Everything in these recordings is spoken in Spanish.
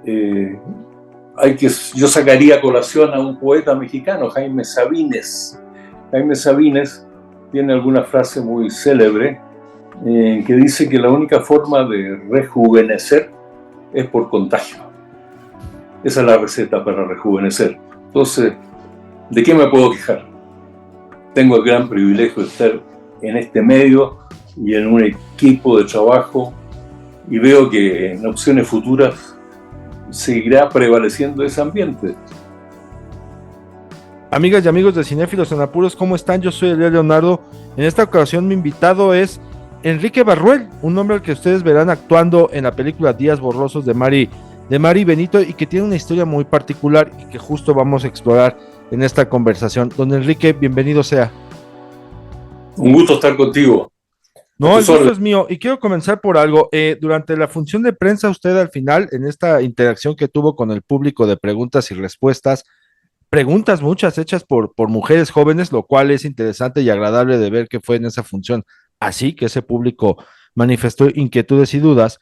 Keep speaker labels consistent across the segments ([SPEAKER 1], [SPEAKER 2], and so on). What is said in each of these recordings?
[SPEAKER 1] Eh, yo sacaría a colación a un poeta mexicano, Jaime Sabines. Jaime Sabines tiene alguna frase muy célebre que dice que la única forma de rejuvenecer es por contagio. Esa es la receta para rejuvenecer. Entonces, ¿de qué me puedo quejar? Tengo el gran privilegio de estar en este medio y en un equipo de trabajo, y veo que en opciones futuras seguirá prevaleciendo ese ambiente.
[SPEAKER 2] Amigas y amigos de Cinéfilos en Apuros, ¿cómo están? Yo soy Eliel Leonardo. En esta ocasión mi invitado es Enrique Barruel, un hombre al que ustedes verán actuando en la película Días Borrosos de Mari Benito, y que tiene una historia muy particular y que justo vamos a explorar en esta conversación. Don Enrique, bienvenido sea.
[SPEAKER 1] Un gusto estar contigo. A
[SPEAKER 2] No, el
[SPEAKER 1] tus
[SPEAKER 2] gusto
[SPEAKER 1] órdenes.
[SPEAKER 2] es mío y quiero comenzar por algo. Durante la función de prensa, usted al final, en esta interacción que tuvo con el público de preguntas y respuestas, preguntas muchas hechas por mujeres jóvenes, lo cual es interesante y agradable de ver que fue en esa función así, que ese público manifestó inquietudes y dudas.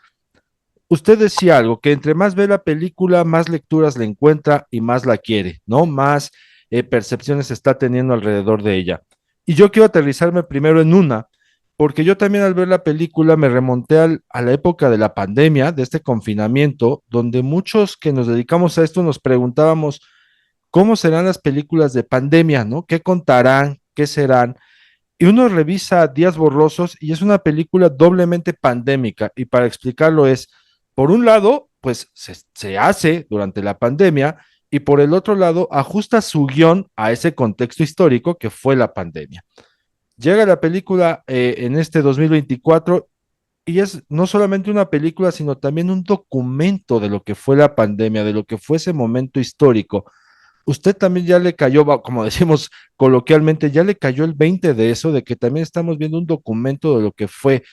[SPEAKER 2] Usted decía algo, que entre más ve la película, más lecturas le encuentra y más la quiere, ¿no? Más percepciones está teniendo alrededor de ella. Y yo quiero aterrizarme primero en una, porque yo también al ver la película me remonté a la época de la pandemia, de este confinamiento, donde muchos que nos dedicamos a esto nos preguntábamos, ¿cómo serán las películas de pandemia, no? ¿Qué contarán? ¿Qué serán? Y uno revisa Días Borrosos y es una película doblemente pandémica. Y para explicarlo es, por un lado, pues se hace durante la pandemia, y por el otro lado, ajusta su guión a ese contexto histórico que fue la pandemia. Llega la película en este 2024 y es no solamente una película, sino también un documento de lo que fue la pandemia, de lo que fue ese momento histórico. Usted también ya le cayó, como decimos coloquialmente, ya le cayó el 20 de eso, de que también estamos viendo un documento de lo que fue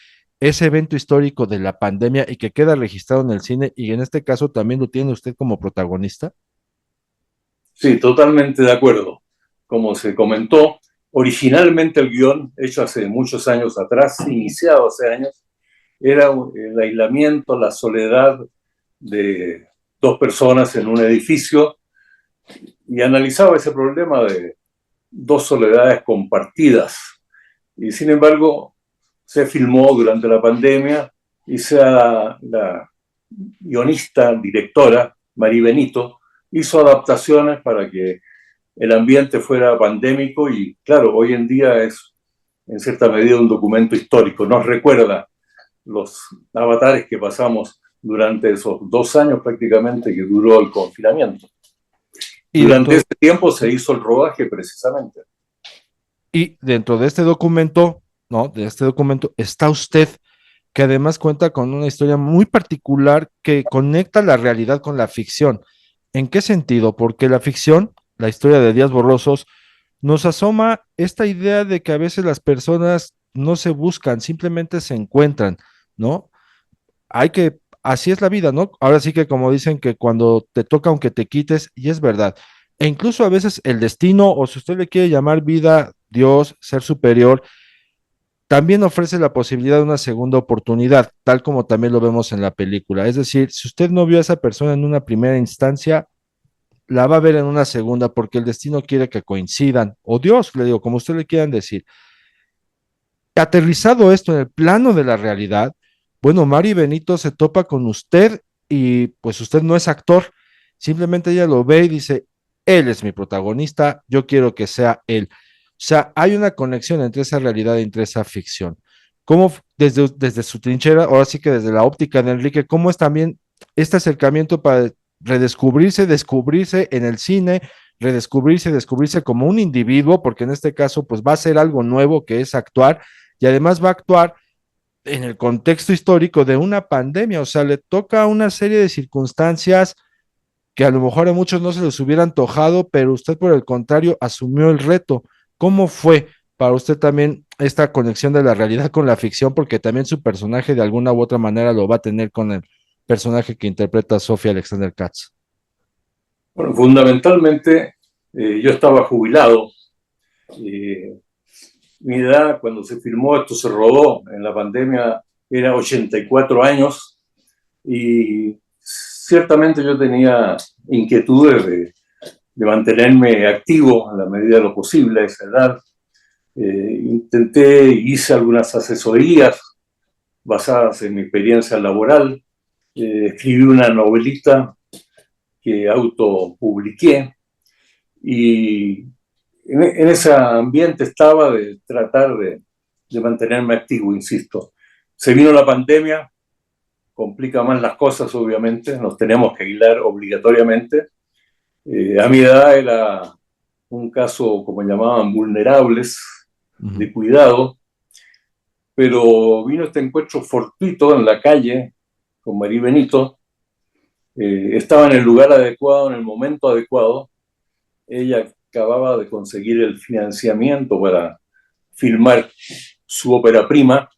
[SPEAKER 2] ese evento histórico de la pandemia y que queda registrado en el cine, y en este caso también lo tiene usted como protagonista.
[SPEAKER 1] Sí, totalmente de acuerdo. Como se comentó, originalmente el guión, hecho hace muchos años atrás, iniciado hace años, era el aislamiento, la soledad de dos personas en un edificio, y analizaba ese problema de dos soledades compartidas. Y sin embargo, se filmó durante la pandemia, y la guionista, directora, Mari Benito, hizo adaptaciones para que el ambiente fuera pandémico, y claro, hoy en día es en cierta medida un documento histórico. Nos recuerda los avatares que pasamos durante esos 2 años prácticamente que duró el confinamiento.
[SPEAKER 2] Y
[SPEAKER 1] Durante ese
[SPEAKER 2] dentro,
[SPEAKER 1] tiempo se hizo el rodaje precisamente.
[SPEAKER 2] y dentro de este documento, ¿no? De este documento está usted, que además cuenta con una historia muy particular que conecta la realidad con la ficción. ¿En qué sentido? Porque la ficción, la historia de Días Borrosos, nos asoma esta idea de que a veces las personas no se buscan, simplemente se encuentran, ¿no? Así es la vida, ¿no? Ahora sí que como dicen que cuando te toca aunque te quites, y es verdad. E incluso a veces el destino, o si usted le quiere llamar vida, Dios, ser superior, también ofrece la posibilidad de una segunda oportunidad, tal como también lo vemos en la película. Es decir, si usted no vio a esa persona en una primera instancia, la va a ver en una segunda porque el destino quiere que coincidan, o Dios, le digo, como usted le quieran decir. Aterrizado esto en el plano de la realidad, bueno, Mari Benito se topa con usted y pues usted no es actor, simplemente ella lo ve y dice, él es mi protagonista, yo quiero que sea él. O sea, hay una conexión entre esa realidad y entre esa ficción. ¿Cómo desde su trinchera, ahora sí que desde la óptica de Enrique, cómo es también este acercamiento para redescubrirse, descubrirse en el cine, redescubrirse, descubrirse como un individuo, porque en este caso pues va a ser algo nuevo que es actuar, y además va a actuar en el contexto histórico de una pandemia? O sea, le toca una serie de circunstancias que a lo mejor a muchos no se les hubiera antojado, pero usted por el contrario asumió el reto. ¿Cómo fue para usted también esta conexión de la realidad con la ficción? Porque también su personaje de alguna u otra manera lo va a tener con el personaje que interpreta Sofía Alexander Katz.
[SPEAKER 1] Bueno, fundamentalmente yo estaba jubilado. Eh, Mi edad cuando se filmó esto, se rodó en la pandemia, era 84 años, y ciertamente yo tenía inquietudes de mantenerme activo en la medida de lo posible a esa edad. Hice algunas asesorías basadas en mi experiencia laboral, escribí una novelita que autopubliqué y en ese ambiente estaba de tratar de mantenerme activo, insisto. Se vino la pandemia, complica más las cosas, obviamente, nos tenemos que aislar obligatoriamente. A mi edad era un caso, como llamaban, vulnerables, de cuidado, pero vino este encuentro fortuito en la calle con Marí Benito. Estaba en el lugar adecuado, en el momento adecuado. Ella acababa de conseguir el financiamiento para filmar su ópera prima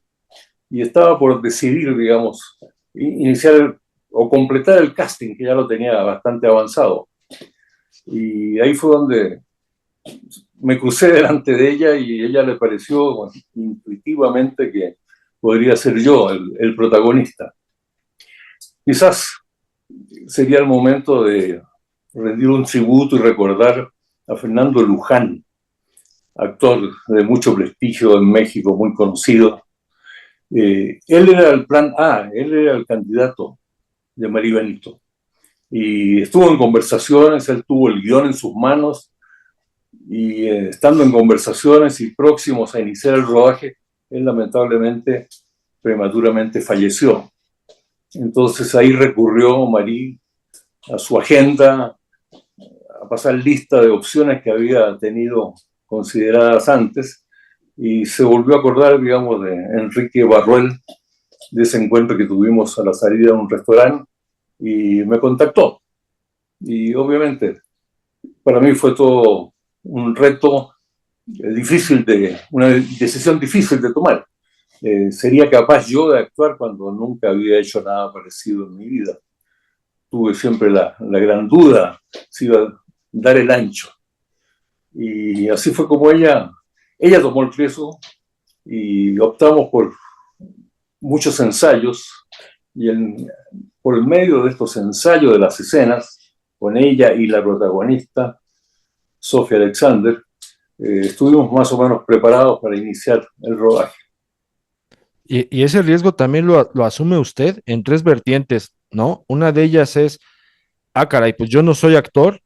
[SPEAKER 1] y estaba por decidir, digamos, iniciar o completar el casting, que ya lo tenía bastante avanzado. Y ahí fue donde me crucé delante de ella y a ella le pareció, bueno, intuitivamente que podría ser yo el protagonista. Quizás sería el momento de rendir un tributo y recordar a Fernando Luján, actor de mucho prestigio en México, muy conocido. Él era el plan A, él era el candidato de Marí Benito. Y estuvo en conversaciones, él tuvo el guión en sus manos, y estando en conversaciones y próximos a iniciar el rodaje, él lamentablemente prematuramente falleció. Entonces ahí recurrió Marí a su agenda, a pasar lista de opciones que había tenido consideradas antes, y se volvió a acordar, digamos, de Enrique Barruel, de ese encuentro que tuvimos a la salida de un restaurante, y me contactó. Y obviamente, para mí fue todo un reto difícil, una decisión difícil de tomar. ¿Sería capaz yo de actuar cuando nunca había hecho nada parecido en mi vida? Tuve siempre la gran duda si iba a dar el ancho. Y así fue como ella tomó el riesgo y optamos por muchos ensayos. Y por el medio de estos ensayos de las escenas, con ella y la protagonista, Sofía Alexander, estuvimos más o menos preparados para iniciar el rodaje.
[SPEAKER 2] Y ese riesgo también lo asume usted en tres vertientes, ¿no? Una de ellas es, caray, pues yo no soy actor,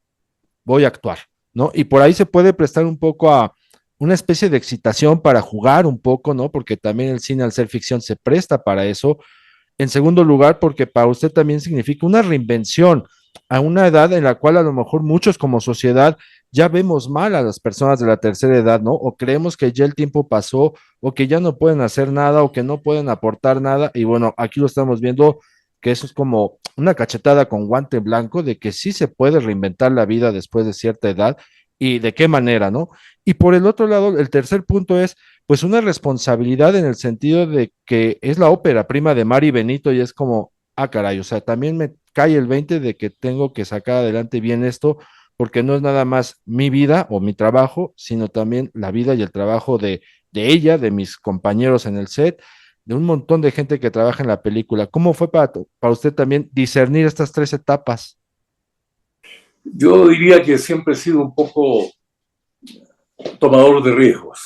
[SPEAKER 2] voy a actuar, ¿no? Y por ahí se puede prestar un poco a una especie de excitación para jugar un poco, ¿no? Porque también el cine al ser ficción se presta para eso. En segundo lugar, porque para usted también significa una reinvención a una edad en la cual a lo mejor muchos como sociedad ya vemos mal a las personas de la tercera edad, ¿no? O creemos que ya el tiempo pasó, o que ya no pueden hacer nada, o que no pueden aportar nada. Y bueno, aquí lo estamos viendo, que eso es como una cachetada con guante blanco de que sí se puede reinventar la vida después de cierta edad y de qué manera, ¿no? Y por el otro lado, el tercer punto es pues una responsabilidad en el sentido de que es la ópera prima de Mari Benito y es como, caray, o sea, también me cae el 20 de que tengo que sacar adelante bien esto, porque no es nada más mi vida o mi trabajo, sino también la vida y el trabajo de ella, de mis compañeros en el set, de un montón de gente que trabaja en la película. ¿Cómo fue para usted también discernir estas tres etapas?
[SPEAKER 1] Yo diría que siempre he sido un poco tomador de riesgos.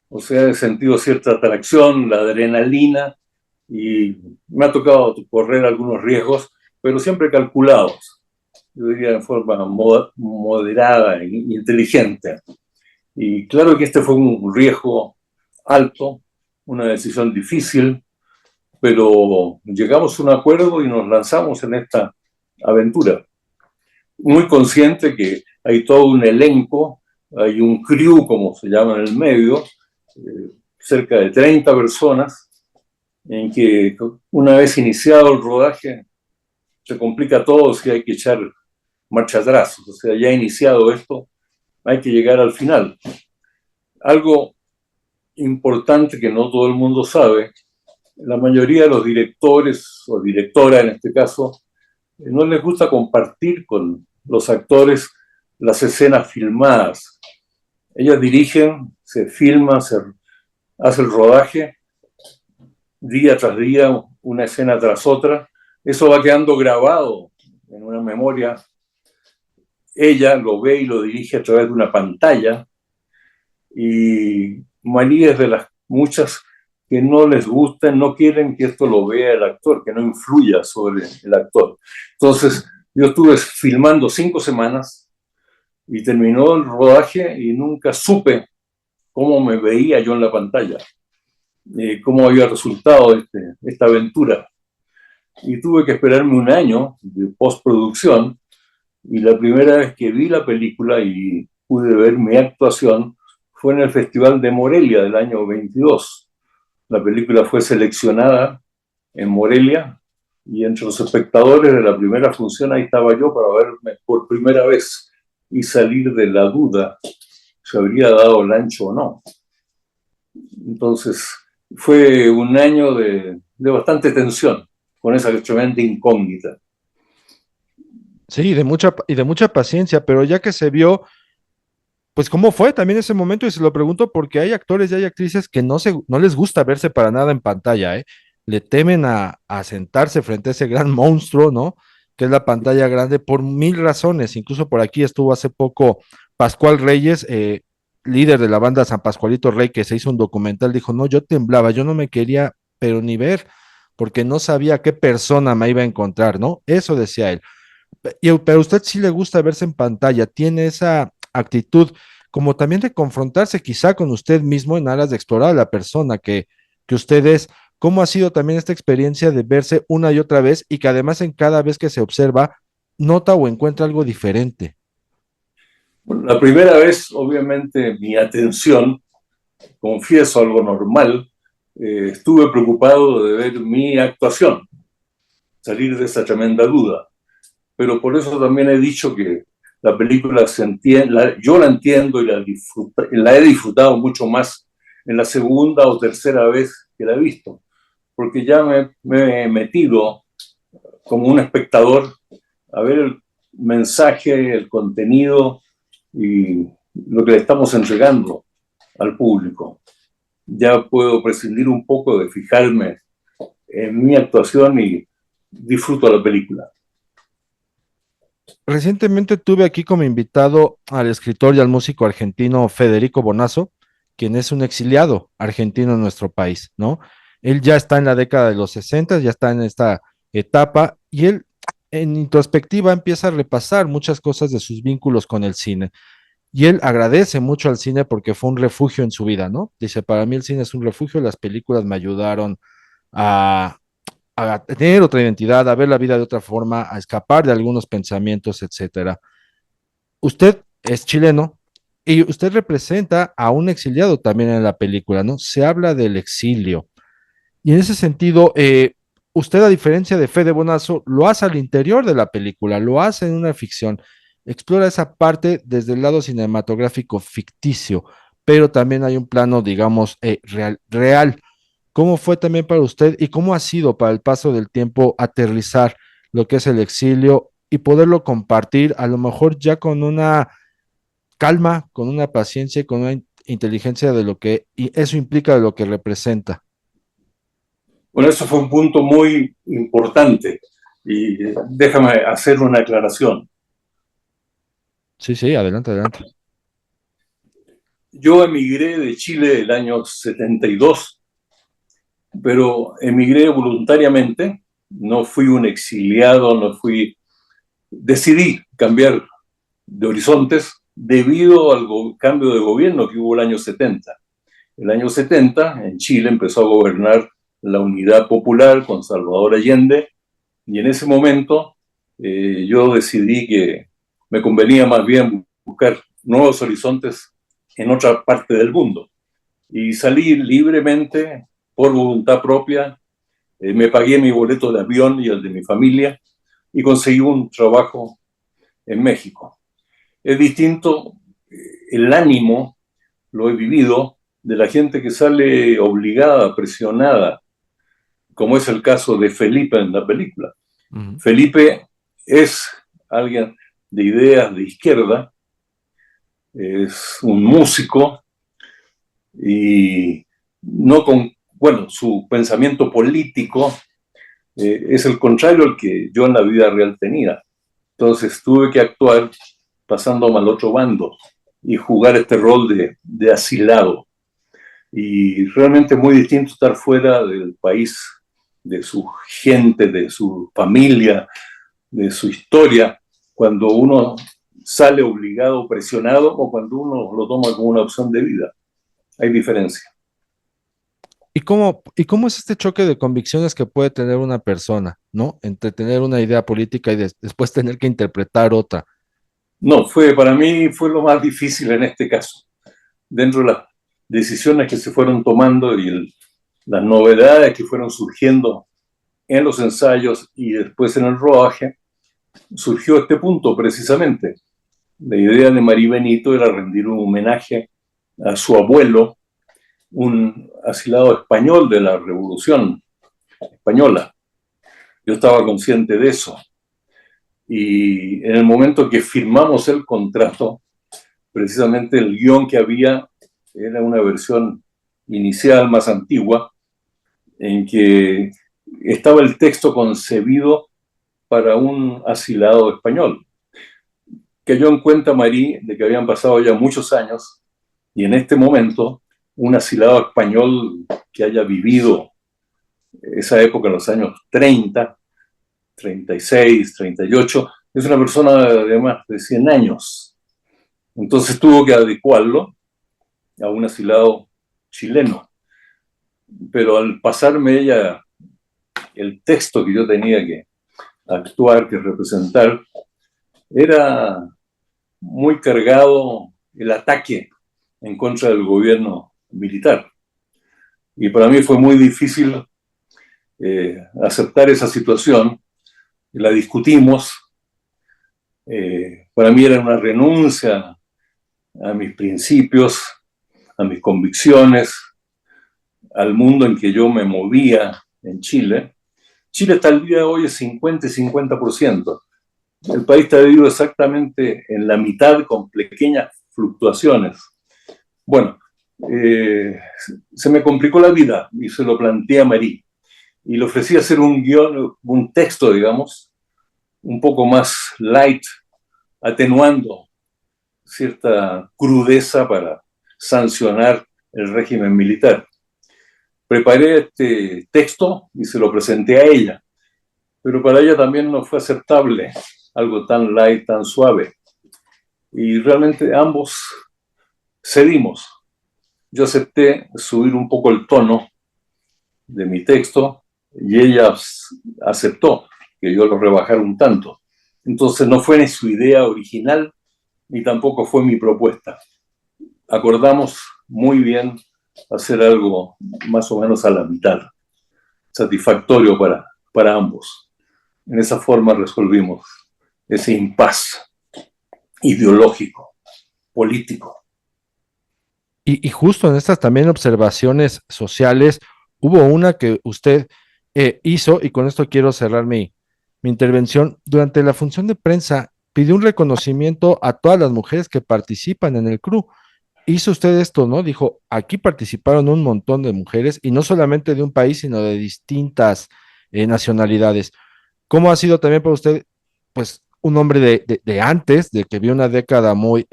[SPEAKER 1] O sea, he sentido cierta atracción, la adrenalina, y me ha tocado correr algunos riesgos, pero siempre calculados. Yo diría en forma moderada e inteligente. Y claro que este fue un riesgo alto, una decisión difícil, pero llegamos a un acuerdo y nos lanzamos en esta aventura. Muy consciente que hay todo un elenco, hay un crew, como se llama en el medio, cerca de 30 personas, en que una vez iniciado el rodaje se complica todo si hay que echar marcha atrás. O sea, ya iniciado esto, hay que llegar al final. Algo importante que no todo el mundo sabe, la mayoría de los directores o directora en este caso, no les gusta compartir con los actores las escenas filmadas. Ellas dirigen, se filma, se hace el rodaje día tras día, una escena tras otra, eso va quedando grabado en una memoria. Ella lo ve y lo dirige a través de una pantalla, y María es de las muchas que no les gustan, no quieren que esto lo vea el actor, que no influya sobre el actor. Entonces, yo estuve filmando 5 semanas y terminó el rodaje y nunca supe cómo me veía yo en la pantalla, cómo había resultado esta aventura. Y tuve que esperarme un año de postproducción, y la primera vez que vi la película y pude ver mi actuación fue en el Festival de Morelia del año 22. La película fue seleccionada en Morelia, y entre los espectadores de la primera función ahí estaba yo para verme por primera vez y salir de la duda si habría dado el ancho o no. Entonces fue un año de bastante tensión con esa tremenda incógnita.
[SPEAKER 2] Sí, y de mucha paciencia, pero ya que se vio, pues cómo fue también ese momento, y se lo pregunto porque hay actores y hay actrices que no les gusta verse para nada en pantalla, ¿eh? Le temen a sentarse frente a ese gran monstruo, ¿no? Que es la pantalla grande por mil razones. Incluso por aquí estuvo hace poco Pascual Reyes, líder de la banda San Pascualito Rey, que se hizo un documental, dijo, no, yo temblaba, yo no me quería, pero ni ver, porque no sabía qué persona me iba a encontrar, ¿no? Eso decía él. Pero a usted sí le gusta verse en pantalla, tiene esa actitud como también de confrontarse quizá con usted mismo en aras de explorar a la persona que usted es. ¿Cómo ha sido también esta experiencia de verse una y otra vez y que además en cada vez que se observa nota o encuentra algo diferente?
[SPEAKER 1] Bueno, la primera vez, obviamente, mi atención, confieso algo normal, estuve preocupado de ver mi actuación, salir de esa tremenda duda. Pero por eso también he dicho que la película se entiende, yo la entiendo y la he disfrutado mucho más en la segunda o tercera vez que la he visto, porque ya me he metido como un espectador a ver el mensaje, el contenido y lo que le estamos entregando al público. Ya puedo prescindir un poco de fijarme en mi actuación y disfruto la película.
[SPEAKER 2] Recientemente tuve aquí como invitado al escritor y al músico argentino Federico Bonazo, quien es un exiliado argentino en nuestro país, ¿no? Él ya está en la década de los 60, ya está en esta etapa y él en introspectiva empieza a repasar muchas cosas de sus vínculos con el cine. Y él agradece mucho al cine porque fue un refugio en su vida, ¿no? Dice, para mí el cine es un refugio, las películas me ayudaron a tener otra identidad, a ver la vida de otra forma, a escapar de algunos pensamientos, etcétera. Usted es chileno y usted representa a un exiliado también en la película, ¿no? Se habla del exilio. Y en ese sentido, usted, a diferencia de Fede Bonazo, lo hace al interior de la película, lo hace en una ficción, explora esa parte desde el lado cinematográfico ficticio, pero también hay un plano, digamos, real. ¿Cómo fue también para usted y cómo ha sido para el paso del tiempo aterrizar lo que es el exilio y poderlo compartir, a lo mejor ya con una calma, con una paciencia y con una inteligencia de lo que y eso implica, de lo que representa?
[SPEAKER 1] Bueno, eso fue un punto muy importante, y déjame hacer una aclaración.
[SPEAKER 2] Sí, sí, adelante, adelante.
[SPEAKER 1] Yo emigré de Chile el año 72, pero emigré voluntariamente, no fui un exiliado, decidí cambiar de horizontes debido al cambio de gobierno que hubo el año 70. El año 70 en Chile empezó a gobernar la Unidad Popular con Salvador Allende, y en ese momento yo decidí que me convenía más bien buscar nuevos horizontes en otra parte del mundo. Y salí libremente, por voluntad propia, me pagué mi boleto de avión y el de mi familia y conseguí un trabajo en México. Es distinto el ánimo, lo he vivido, de la gente que sale obligada, presionada, como es el caso de Felipe en la película.
[SPEAKER 2] Ujú.
[SPEAKER 1] Felipe es alguien de ideas de izquierda, es un músico y no con, bueno, su pensamiento político es el contrario al que yo en la vida real tenía. Entonces tuve que actuar pasándome al otro bando y jugar este rol de asilado. Y realmente muy distinto estar fuera del país, de su gente, de su familia, de su historia, cuando uno sale obligado, presionado, o cuando uno lo toma como una opción de vida. Hay diferencia.
[SPEAKER 2] ¿Y cómo es este choque de convicciones que puede tener una persona, ¿no? Entre tener una idea política y después tener que interpretar otra.
[SPEAKER 1] No, para mí fue lo más difícil en este caso. Dentro de las decisiones que se fueron tomando y las novedades que fueron surgiendo en los ensayos y después en el rodaje, surgió este punto precisamente. La idea de Marie Benito era rendir un homenaje a su abuelo, un asilado español de la Revolución Española. Yo estaba consciente de eso. Y en el momento que firmamos el contrato, precisamente el guión que había era una versión inicial más antigua, en que estaba el texto concebido para un asilado español. Cayó en cuenta Marie de que habían pasado ya muchos años y en este momento un asilado español que haya vivido esa época en los años 30, 36, 38, es una persona de más de 100 años. Entonces tuvo que adecuarlo a un asilado chileno. Pero al pasarme ella el texto que yo tenía que actuar, que representar, era muy cargado el ataque en contra del gobierno militar. Y para mí fue muy difícil aceptar esa situación. La discutimos. Para mí era una renuncia a mis principios, a mis convicciones, al mundo en que yo me movía en Chile. Chile hasta el día de hoy es 50 y 50%. El país está dividido exactamente en la mitad con pequeñas fluctuaciones. Bueno, se me complicó la vida y se lo planteé a Marie. Y le ofrecí hacer un guión, un texto, digamos, un poco más light, atenuando cierta crudeza para sancionar el régimen militar. Preparé este texto y se lo presenté a ella, pero para ella también no fue aceptable algo tan light, tan suave. Y realmente ambos cedimos. Yo acepté subir un poco el tono de mi texto y ella aceptó que yo lo rebajara un tanto. Entonces no fue ni su idea original ni tampoco fue mi propuesta. Acordamos muy bien hacer algo más o menos a la mitad, satisfactorio para ambos. En esa forma resolvimos ese impasse ideológico, político.
[SPEAKER 2] Y justo en estas también observaciones sociales, hubo una que usted hizo, y con esto quiero cerrar mi intervención. Durante la función de prensa, pidió un reconocimiento a todas las mujeres que participan en el crew. Hizo usted esto, ¿no? Dijo, aquí participaron un montón de mujeres, y no solamente de un país, sino de distintas nacionalidades. ¿Cómo ha sido también para usted, pues, un hombre de antes, de que vio una década muy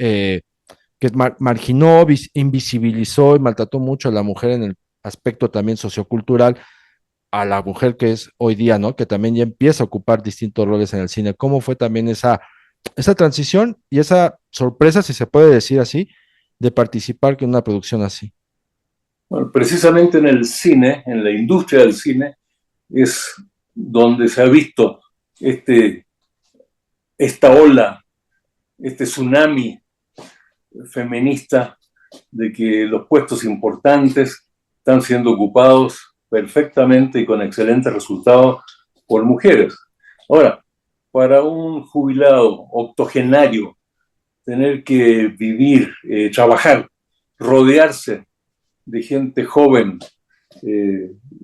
[SPEAKER 2] que marginó, invisibilizó y maltrató mucho a la mujer en el aspecto también sociocultural, a la mujer que es hoy día, ¿no? Que también ya empieza a ocupar distintos roles en el cine? ¿Cómo fue también esa transición y esa sorpresa, si se puede decir así, de participar en una producción así?
[SPEAKER 1] Bueno, precisamente en el cine, en la industria del cine, es donde se ha visto este, esta ola, este tsunami feminista de que los puestos importantes están siendo ocupados perfectamente y con excelentes resultados por mujeres. Ahora, para un jubilado octogenario, tener que vivir, trabajar, rodearse de gente joven,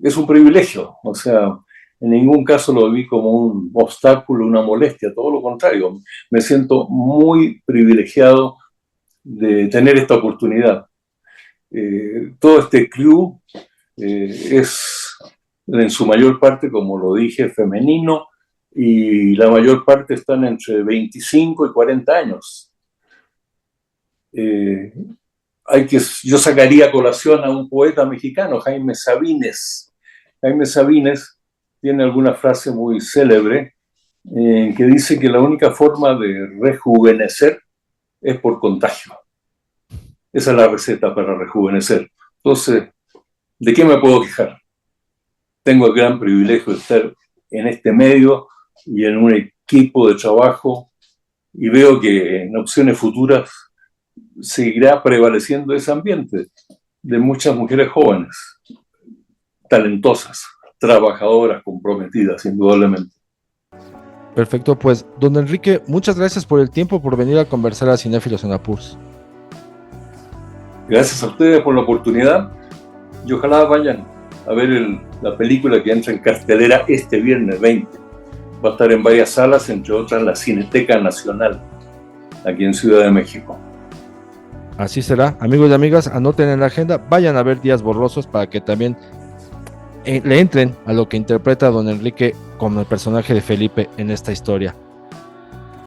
[SPEAKER 1] es un privilegio. O sea, en ningún caso lo vi como un obstáculo, una molestia, todo lo contrario. Me siento muy privilegiado de tener esta oportunidad. Todo este crew es en su mayor parte, como lo dije, femenino, y la mayor parte están entre 25 y 40 años. Yo sacaría a colación a un poeta mexicano, Jaime Sabines. Jaime Sabines tiene alguna frase muy célebre que dice que la única forma de rejuvenecer es por contagio. Esa es la receta para rejuvenecer. Entonces, ¿de qué me puedo quejar? Tengo el gran privilegio de estar en este medio y en un equipo de trabajo, y veo que en opciones futuras seguirá prevaleciendo ese ambiente de muchas mujeres jóvenes, talentosas, trabajadoras, comprometidas, indudablemente.
[SPEAKER 2] Perfecto, pues, don Enrique, muchas gracias por el tiempo, por venir a conversar a Cinéfilos en Apuros.
[SPEAKER 1] Gracias a ustedes por la oportunidad, y ojalá vayan a ver la película que entra en cartelera este viernes 20. Va a estar en varias salas, entre otras la Cineteca Nacional, aquí en Ciudad de México.
[SPEAKER 2] Así será. Amigos y amigas, anoten en la agenda, vayan a ver Días Borrosos para que también le entren a lo que interpreta don Enrique como el personaje de Felipe en esta historia.